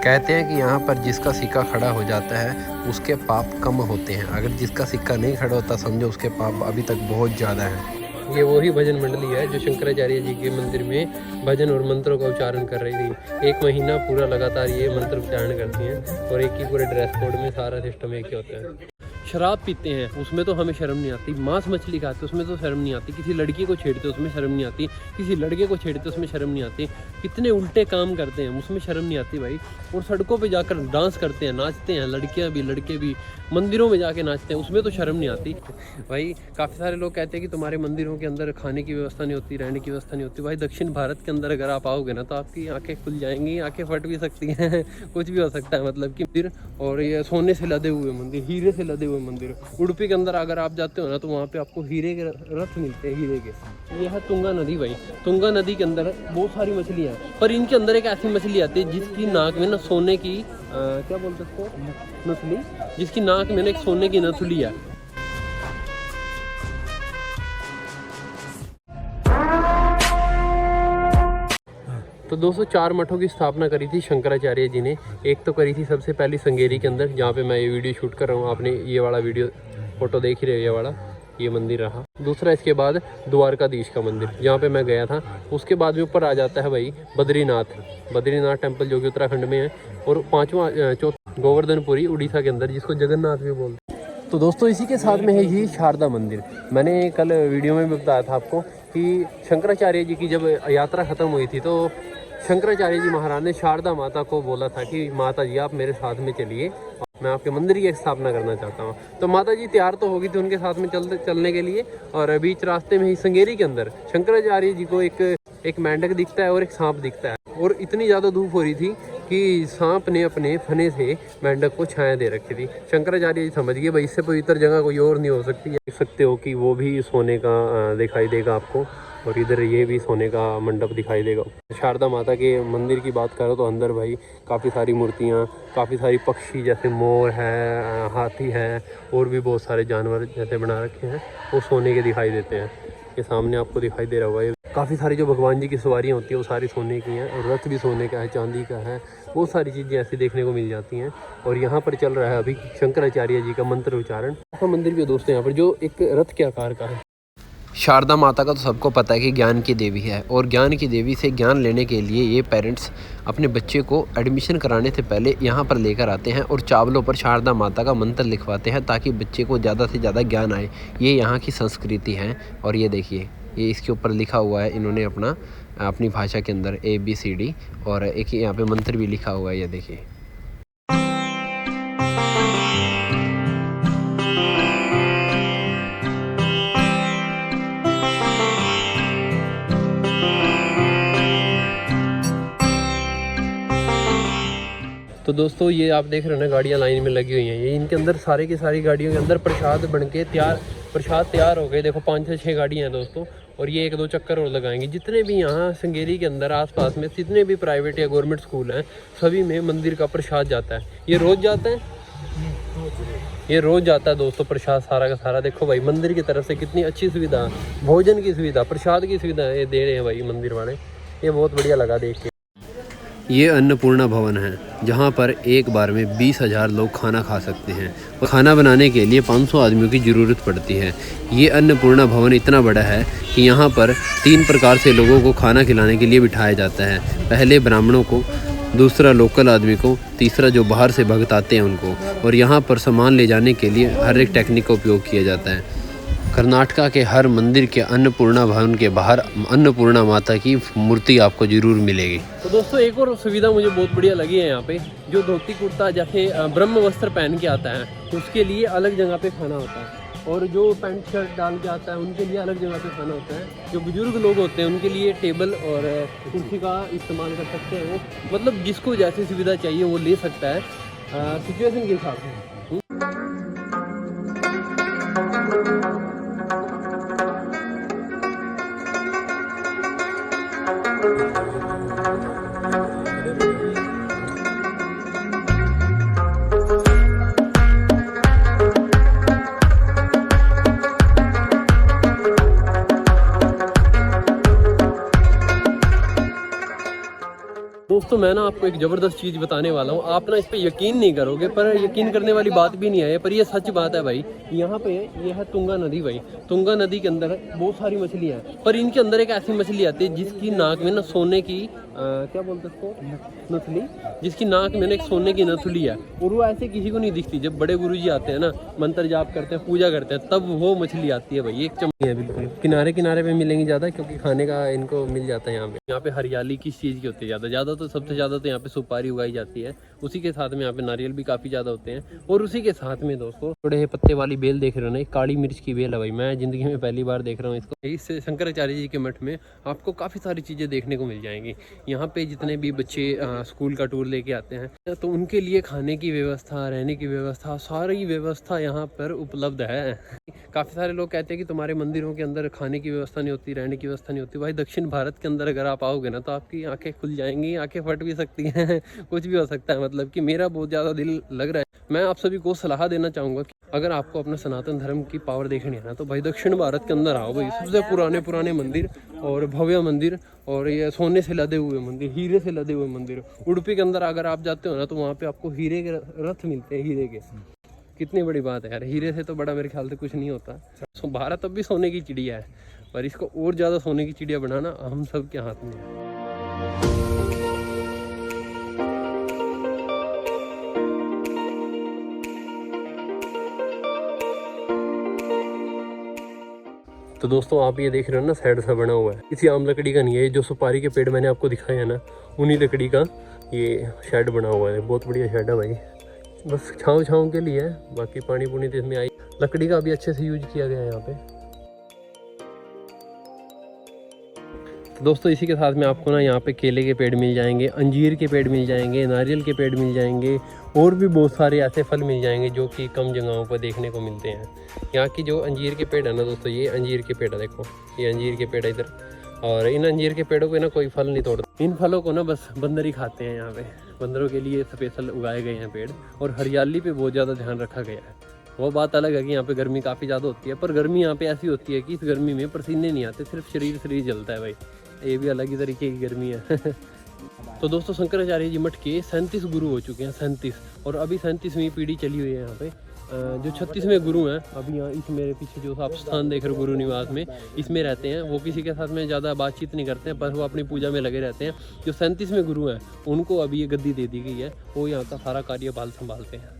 कहते हैं कि यहाँ पर जिसका सिक्का खड़ा हो जाता है उसके पाप कम होते हैं, अगर जिसका सिक्का नहीं खड़ा होता समझो उसके पाप अभी तक बहुत ज़्यादा हैं। ये वही भजन मंडली है जो शंकराचार्य जी के मंदिर में भजन और मंत्रों का उच्चारण कर रही थी। 1 महीना पूरा लगातार ये मंत्र उच्चारण करती हैं और एक ही पूरे ड्रेस कोड में सारा सिस्टम एक ही होता है। शराब पीते हैं उसमें तो हमें शर्म नहीं आती, मांस मछली खाते उसमें तो शर्म नहीं आती, किसी लड़की को छेड़ते उसमें शर्म नहीं आती, किसी लड़के को छेड़ते उसमें शर्म नहीं आती, कितने उल्टे काम करते हैं उसमें शर्म नहीं आती भाई। और सड़कों पे जाकर डांस करते हैं, नाचते हैं, लड़कियां भी लड़के भी मंदिरों में जाके नाचते हैं उसमें तो शर्म नहीं आती भाई। काफ़ी सारे लोग कहते हैं कि तुम्हारे मंदिरों के अंदर खाने की व्यवस्था नहीं होती, रहने की व्यवस्था नहीं होती। भाई दक्षिण भारत के अंदर अगर आप आओगे ना तो आपकी आंखें खुल जाएंगी, आंखें फट भी सकती हैं कुछ भी हो सकता है। मतलब कि मंदिर और ये सोने से लदे हुए मंदिर, हीरे से लदे हुए मंदिर। उडुपी के अंदर अगर आप जाते हो ना तो वहाँ पे आपको हीरे के रथ मिलते हैं, हीरे के। ये है तुंगा नदी भाई। तुंगा नदी के अंदर बहुत सारी मछलियाँ हैं पर इनके अंदर एक ऐसी मछली आती है जिसकी नाक में ना सोने की क्या बोलते हैं उसको, नथुली, जिसकी नाक में ना एक सोने की नथुली है। तो 204 मठों की स्थापना करी थी शंकराचार्य जी ने। एक तो करी थी सबसे पहली संगेरी के अंदर जहाँ पे मैं ये वीडियो शूट कर रहा हूँ, आपने ये वाला वीडियो फोटो देख ही रहे हो, ये वाला ये मंदिर रहा। दूसरा इसके बाद द्वारकाधीश का मंदिर जहाँ पे मैं गया था। उसके बाद में ऊपर आ जाता है भाई बद्रीनाथ टेम्पल जो कि उत्तराखंड में है। और चौथा गोवर्धनपुरी उड़ीसा के अंदर जिसको जगन्नाथ भी बोलते हैं। तो दोस्तों इसी के साथ में है ये शारदा मंदिर। मैंने कल वीडियो में भी बताया था आपको कि शंकराचार्य जी की जब यात्रा ख़त्म हुई थी तो शंकराचार्य जी महाराज ने शारदा माता को बोला था कि माता जी आप मेरे साथ में चलिए, मैं आपके मंदिर की स्थापना करना चाहता हूँ। तो माता जी तैयार तो हो गई थी उनके साथ में चलने के लिए। और बीच रास्ते में ही संगेरी के अंदर शंकराचार्य जी को एक मेंढक दिखता है और एक सांप दिखता है। और इतनी ज़्यादा धूप हो रही थी कि सांप ने अपने फने से मेंढक को छाया दे रखी थी। शंकराचार्य जी समझ गए भाई इससे पवित्र जगह कोई और नहीं हो सकती। देख सकते हो कि वो भी सोने का दिखाई देगा आपको और इधर ये भी सोने का मंडप दिखाई देगा। शारदा माता के मंदिर की बात करो तो अंदर भाई काफ़ी सारी मूर्तियाँ, काफ़ी सारी पक्षी जैसे मोर है, हाथी है और भी बहुत सारे जानवर जैसे बना रखे हैं वो सोने के दिखाई देते हैं। ये सामने आपको दिखाई दे रहा होगा। ये काफ़ी सारी जो भगवान जी की सवारियाँ होती हैं वो सारी सोने की हैं और रथ भी सोने का है, चांदी का है, बहुत सारी चीज़ें ऐसी देखने को मिल जाती हैं। और यहाँ पर चल रहा है अभी शंकराचार्य जी का मंत्र उच्चारण। ऐसा मंदिर भी है दोस्तों यहाँ पर जो एक रथ के आकार का है। शारदा माता का तो सबको पता है कि ज्ञान की देवी है और ज्ञान की देवी से ज्ञान लेने के लिए ये पेरेंट्स अपने बच्चे को एडमिशन कराने से पहले यहाँ पर लेकर आते हैं और चावलों पर शारदा माता का मंत्र लिखवाते हैं ताकि बच्चे को ज़्यादा से ज़्यादा ज्ञान आए। ये यहाँ की संस्कृति है। और ये देखिए ये इसके ऊपर लिखा हुआ है इन्होंने अपनी भाषा के अंदर ABCD और एक यहाँ पे मंत्र भी लिखा हुआ है, ये देखिए। तो दोस्तों ये आप देख रहे हो ना गाड़ियाँ लाइन में लगी हुई हैं। ये इनके अंदर सारे की सारी गाड़ियों के अंदर प्रसाद बन के प्रसाद तैयार हो गए। देखो 5 से 6 गाड़ियाँ हैं दोस्तों और ये 1-2 चक्कर और लगाएंगे। जितने भी यहाँ संगेरी के अंदर आसपास में जितने भी प्राइवेट या गवर्नमेंट स्कूल हैं सभी में मंदिर का प्रसाद जाता है। ये रोज़ जाता है, ये रोज़ जाता है दोस्तों प्रसाद सारा का सारा। देखो भाई मंदिर की तरफ से कितनी अच्छी सुविधा, भोजन की सुविधा, प्रसाद की सुविधा ये दे रहे हैं भाई मंदिर वाले। ये बहुत बढ़िया लगा देख के। ये अन्नपूर्णा भवन है जहाँ पर एक बार में 20,000 लोग खाना खा सकते हैं और खाना बनाने के लिए 500 आदमियों की ज़रूरत पड़ती है। ये अन्नपूर्णा भवन इतना बड़ा है कि यहाँ पर 3 प्रकार से लोगों को खाना खिलाने के लिए बिठाया जाता है। पहले ब्राह्मणों को, दूसरा लोकल आदमी को, तीसरा जो बाहर से भक्त आते हैं उनको। और यहाँ पर सामान ले जाने के लिए हर एक टेक्निक का उपयोग किया जाता है। कर्नाटका के हर मंदिर के अन्नपूर्णा भवन के बाहर अन्नपूर्णा माता की मूर्ति आपको जरूर मिलेगी। तो दोस्तों एक और सुविधा मुझे बहुत बढ़िया लगी है यहाँ पे, जो धोती कुर्ता जैसे ब्रह्म वस्त्र पहन के आता है उसके लिए अलग जगह पे खाना होता है और जो पैंट शर्ट डाल के आता है उनके लिए अलग जगह पे खाना होता है। जो बुजुर्ग लोग होते हैं उनके लिए टेबल और कुर्सी का इस्तेमाल कर सकते हैं वो, मतलब जिसको जैसी सुविधा चाहिए वो ले सकता है सिचुएशन के हिसाब से। दोस्तों मैं ना आपको एक ज़बरदस्त चीज़ बताने वाला हूँ, आप ना इस पे यकीन नहीं करोगे, पर यकीन करने वाली बात भी नहीं है, पर ये सच बात है भाई। यहाँ पे ये है तुंगा नदी भाई। तुंगा नदी के अंदर बहुत सारी मछलियाँ हैं, पर इनके अंदर एक ऐसी मछली आती है जिसकी नाक में ना सोने की क्या बोलते हैं उसको, नथुली, जिसकी नाक में ना एक सोने की नथुली है, और वो ऐसे किसी को नहीं दिखती। जब बड़े गुरुजी आते हैं ना, मंत्र जाप करते हैं, पूजा करते हैं, तब वो मछली आती है भाई। एक चमकी है बिल्कुल, किनारे किनारे पे मिलेंगी ज़्यादा, क्योंकि खाने का इनको मिल जाता है यहाँ पे। यहाँ पे हरियाली किस चीज़ की होती है ज़्यादा तो सबसे ज़्यादा तो यहाँ पे सुपारी उगाई जाती है, उसी के साथ में यहाँ पे नारियल भी काफ़ी ज़्यादा होते हैं, और उसी के साथ में दोस्तों थोड़े पत्ते वाली बेल देख रहे हो ना, काली मिर्च की बेल है भाई। मैं ज़िंदगी में पहली बार देख रहा हूँ इसको। इस शंकराचार्य जी के मठ में आपको काफ़ी सारी चीज़ें देखने को मिल जाएंगी। यहाँ पे जितने भी बच्चे स्कूल का टूर लेके आते हैं, तो उनके लिए खाने की व्यवस्था, रहने की व्यवस्था, सारी व्यवस्था यहाँ पर उपलब्ध है। काफ़ी सारे लोग कहते हैं कि तुम्हारे मंदिरों के अंदर खाने की व्यवस्था नहीं होती, रहने की व्यवस्था नहीं होती। भाई दक्षिण भारत के अंदर अगर आप आओगे ना, तो आपकी आंखें खुल जाएंगी, आंखें फट भी सकती हैं कुछ भी हो सकता है। मतलब कि मेरा बहुत ज़्यादा दिल लग रहा है। मैं आप सभी को सलाह देना चाहूँगा कि अगर आपको अपना सनातन धर्म की पावर देखनी है ना, तो भाई दक्षिण भारत के अंदर आओ भाई। सबसे पुराने मंदिर और भव्य मंदिर, और ये सोने से लदे हुए मंदिर, हीरे से लदे हुए मंदिर। उडुपी के अंदर अगर आप जाते हो ना, तो वहाँ पे आपको हीरे के रथ मिलते हैं, हीरे के। कितनी बड़ी बात है यार, हीरे से तो बड़ा मेरे ख्याल से कुछ नहीं होता। भारत अब भी सोने की चिड़िया है, पर इसको और ज़्यादा सोने की चिड़िया बनाना हम सब के हाथ में है। तो दोस्तों आप ये देख रहे हो ना, साइड सा बना हुआ है, किसी आम लकड़ी का नहीं है। जो सुपारी के पेड़ मैंने आपको दिखाया है ना, उन्हीं लकड़ी का ये शेड बना हुआ है। बहुत बढ़िया शेड है भाई, बस छाँव के लिए है, बाकी पानी पुनी तो इसमें आई। लकड़ी का भी अच्छे से यूज किया गया है यहाँ पे। तो दोस्तों इसी के साथ में आपको ना यहाँ पे केले के पेड़ मिल जाएंगे, अंजीर के पेड़ मिल जाएंगे, नारियल के पेड़ मिल जाएंगे, और भी बहुत सारे ऐसे फल मिल जाएंगे जो कि कम जगहों पर देखने को मिलते हैं। यहाँ की जो अंजीर के पेड़ है ना दोस्तों, ये अंजीर के पेड़ है, देखो ये अंजीर के पेड़ है इधर। और इन अंजीर के पेड़ों पे ना कोई फल नहीं तोड़ता, इन फलों को ना बस बंदर ही खाते हैं। यहाँ पे बंदरों के लिए स्पेशल उगाए गए हैं पेड़, और हरियाली पे बहुत ज़्यादा ध्यान रखा गया है। वो बात अलग है कि यहाँ पे गर्मी काफ़ी ज़्यादा होती है, पर गर्मी यहाँ पे ऐसी होती है कि इस गर्मी में पसीने नहीं आते, सिर्फ शरीर जलता है भाई। ये भी अलग ही तरीके की गर्मी है तो दोस्तों शंकराचार्य जी मठ के 37 गुरु हो चुके हैं, 37, और अभी 37वीं पीढ़ी चली हुई है यहाँ पे। जो 36वें गुरु हैं अभी यहाँ इस मेरे पीछे जो आप स्थान देख रहे हो गुरु निवास में, इसमें रहते हैं। वो किसी के साथ में ज़्यादा बातचीत नहीं करते हैं, पर वो अपनी पूजा में लगे रहते हैं। जो 37वें गुरु हैं उनको अभी ये गद्दी दे दी गई है, वो यहाँ का सारा कार्यभार संभालते हैं।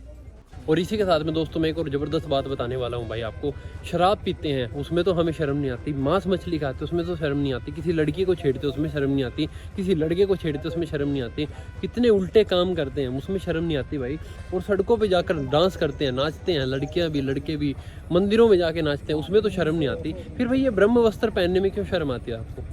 और इसी के साथ में दोस्तों मैं एक और ज़बरदस्त बात बताने वाला हूँ भाई आपको। शराब पीते हैं उसमें तो हमें शर्म नहीं आती, मांस मछली खाते उसमें तो शर्म नहीं आती, किसी लड़की को छेड़ते उसमें शर्म नहीं आती, किसी लड़के को छेड़ते उसमें शर्म नहीं आती, कितने उल्टे काम करते हैं उसमें शर्म नहीं आती भाई। और सड़कों पर जाकर डांस करते हैं, नाचते हैं, लड़कियाँ भी लड़के भी मंदिरों में जाके नाचते हैं, उसमें तो शर्म नहीं आती। फिर भाई ये ब्रह्म वस्त्र पहनने में क्यों शर्म आती है आपको?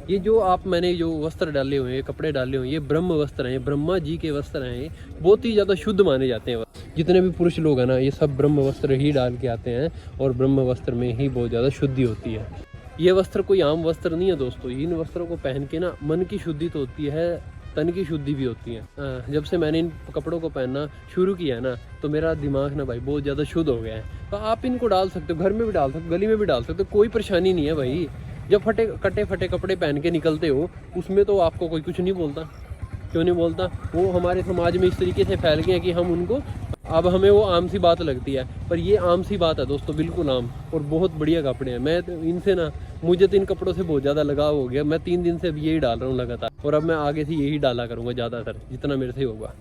ये जो मैंने जो वस्त्र डाले हुए हैं, कपड़े डाले हुए हैं, ये ब्रह्म वस्त्र हैं, ब्रह्मा जी के वस्त्र हैं, बहुत ही ज़्यादा शुद्ध माने जाते हैं। जितने भी पुरुष लोग हैं ना, ये सब ब्रह्म वस्त्र ही डाल के आते हैं, और ब्रह्म वस्त्र में ही बहुत ज़्यादा शुद्धि होती है। ये वस्त्र कोई आम वस्त्र नहीं है दोस्तों, इन वस्त्रों को पहन के ना मन की शुद्धि तो होती है, तन की शुद्धि भी होती है। जब से मैंने इन कपड़ों को पहनना शुरू किया है ना, तो मेरा दिमाग ना भाई बहुत ज़्यादा शुद्ध हो गया है। तो आप इनको डाल सकते हो, घर में भी डाल सकते हो, गली में भी डाल सकते हो, कोई परेशानी नहीं है भाई। जब कटे फटे कपड़े पहन के निकलते हो, उसमें तो आपको कोई कुछ नहीं बोलता। क्यों नहीं बोलता? वो हमारे समाज में इस तरीके से फैल गए हैं कि हम उनको, अब हमें वो आम सी बात लगती है, पर ये आम सी बात है दोस्तों, बिल्कुल आम, और बहुत बढ़िया कपड़े हैं। मैं तो इनसे ना, मुझे तो इन कपड़ों से बहुत ज़्यादा लगाव हो गया। मैं 3 दिन से अब यही डाल रहा हूँ लगातार, और अब मैं आगे से यही डाला करूँगा ज़्यादातर, जितना मेरे से होगा।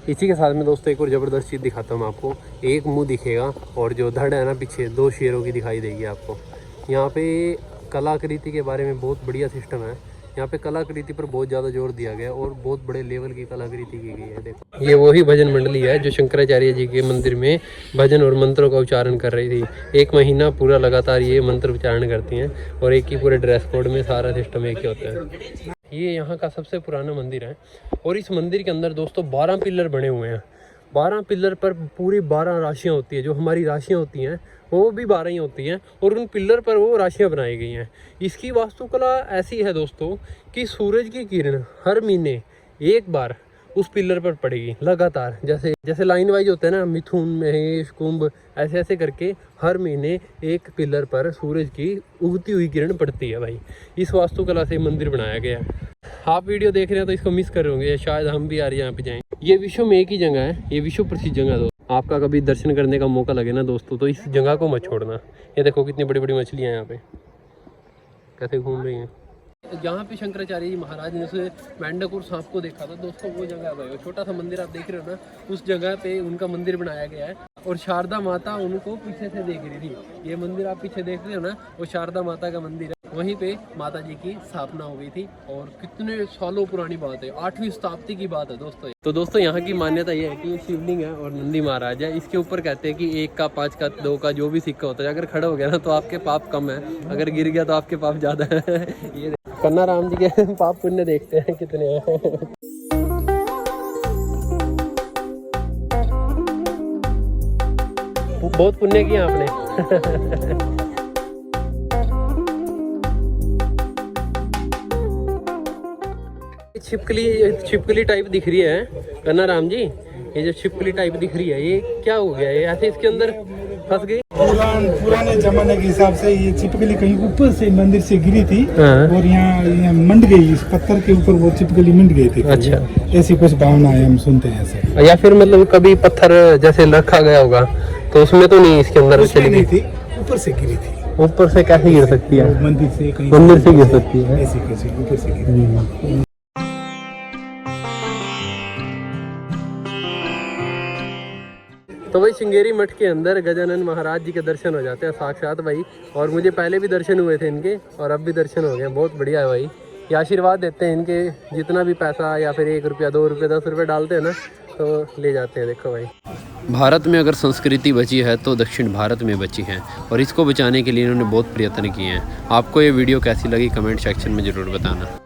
इसी के साथ में दोस्तों एक और ज़बरदस्त चीज़ दिखाता हूँ आपको। एक मुँह दिखेगा, और जो धड़ है ना पीछे, 2 शेरों की दिखाई देगी आपको। यहाँ पे कलाकृति के बारे में बहुत बढ़िया सिस्टम है। यहाँ पे कलाकृति पर बहुत ज़्यादा जोर दिया गया, और बहुत बड़े लेवल की कलाकृति की गई है। देखो ये वही भजन मंडली है जो शंकराचार्य जी के मंदिर में भजन और मंत्रों का उच्चारण कर रही थी। 1 महीना पूरा लगातार ये मंत्र उच्चारण करती हैं, और एक ही पूरे ड्रेस कोड में सारा सिस्टम एक ही होता है। ये यहाँ का सबसे पुराना मंदिर है, और इस मंदिर के अंदर दोस्तों 12 पिलर बने हुए हैं। 12 पिलर पर पूरी 12 राशियाँ होती है। जो हमारी राशियाँ होती हैं वो भी 12 ही होती हैं, और उन पिलर पर वो राशियाँ बनाई गई हैं। इसकी वास्तुकला ऐसी है दोस्तों कि सूरज की किरण हर महीने एक बार उस पिलर पर पड़ेगी लगातार। जैसे लाइन वाइज होता है ना, मिथुन, महेश, कुंभ, ऐसे ऐसे करके हर महीने एक पिलर पर सूरज की उगती हुई किरण पड़ती है भाई। इस वास्तुकला से मंदिर बनाया गया है। आप वीडियो देख रहे हैं तो इसको मिस कर रहे होंगे, शायद हम भी यार यहाँ पे जाएं। ये विश्व में एक ही जगह है, ये विश्व प्रसिद्ध जगह है। आपका कभी दर्शन करने का मौका लगे ना दोस्तों, तो इस जगह को मत छोड़ना। ये देखो कितनी बड़ी बड़ी मछलियाँ हैं यहाँ पे कैसे घूम रही हैं। जहाँ पे शंकराचार्य जी महाराज ने उसे मेंढक सांप को देखा था दोस्तों, वो जगह है। छोटा सा मंदिर आप देख रहे हो ना, उस जगह पे उनका मंदिर बनाया गया है और शारदा माता उनको पीछे से देख रही थी। ये मंदिर आप पीछे देख रहे हो ना, वो शारदा माता का मंदिर है। वहीं पे माता जी की स्थापना हो गई थी और कितने सालों पुरानी बात है, 8वीं शताब्दी की बात है दोस्तों। तो दोस्तों यहाँ की मान्यता ये है कि शिवलिंग है और नंदी महाराज है। इसके ऊपर कहते हैं कि 1 का 5 का 2 का जो भी सिक्का होता है, अगर खड़ा हो गया ना तो आपके पाप कम है, अगर गिर गया तो आपके पाप ज्यादा है। ये कन्ना राम जी के पाप पुण्य देखते हैं कितने हैं। बहुत पुण्य किया आपने। छिपकली टाइप दिख रही है कन्ना राम जी, ये जो छिपकली टाइप दिख रही है ये क्या हो गया? ये ऐसे इसके अंदर फंस गई। पुराने जमाने के हिसाब से ये छिपकली कहीं ऊपर से मंदिर से गिरी थी और यहाँ मंड गई, इस पत्थर के ऊपर वो छिपकली मंड गई थी। अच्छा, ऐसी कुछ भावना है, हम सुनते हैं ऐसे। या फिर मतलब कभी पत्थर जैसे रखा गया होगा तो उसमें तो नहीं, इसके अंदर चली गई थी, ऊपर से गिरी थी। ऊपर से कैसे गिर सकती है? मंदिर से गिर सकती है, ऐसी कैसे ऊपर से गिरी। तो भाई श्रृंगेरी मठ के अंदर गजानन महाराज जी के दर्शन हो जाते हैं साक्षात भाई। और मुझे पहले भी दर्शन हुए थे इनके और अब भी दर्शन हो गए, बहुत बढ़िया है भाई। ये आशीर्वाद देते हैं इनके, जितना भी पैसा या फिर 1 रुपया 2 रुपये 10 रुपये डालते हैं ना तो ले जाते हैं। देखो भाई, भारत में अगर संस्कृति बची है तो दक्षिण भारत में बची है और इसको बचाने के लिए इन्होंने बहुत प्रयत्न किए हैं। आपको ये वीडियो कैसी लगी कमेंट सेक्शन में ज़रूर बताना।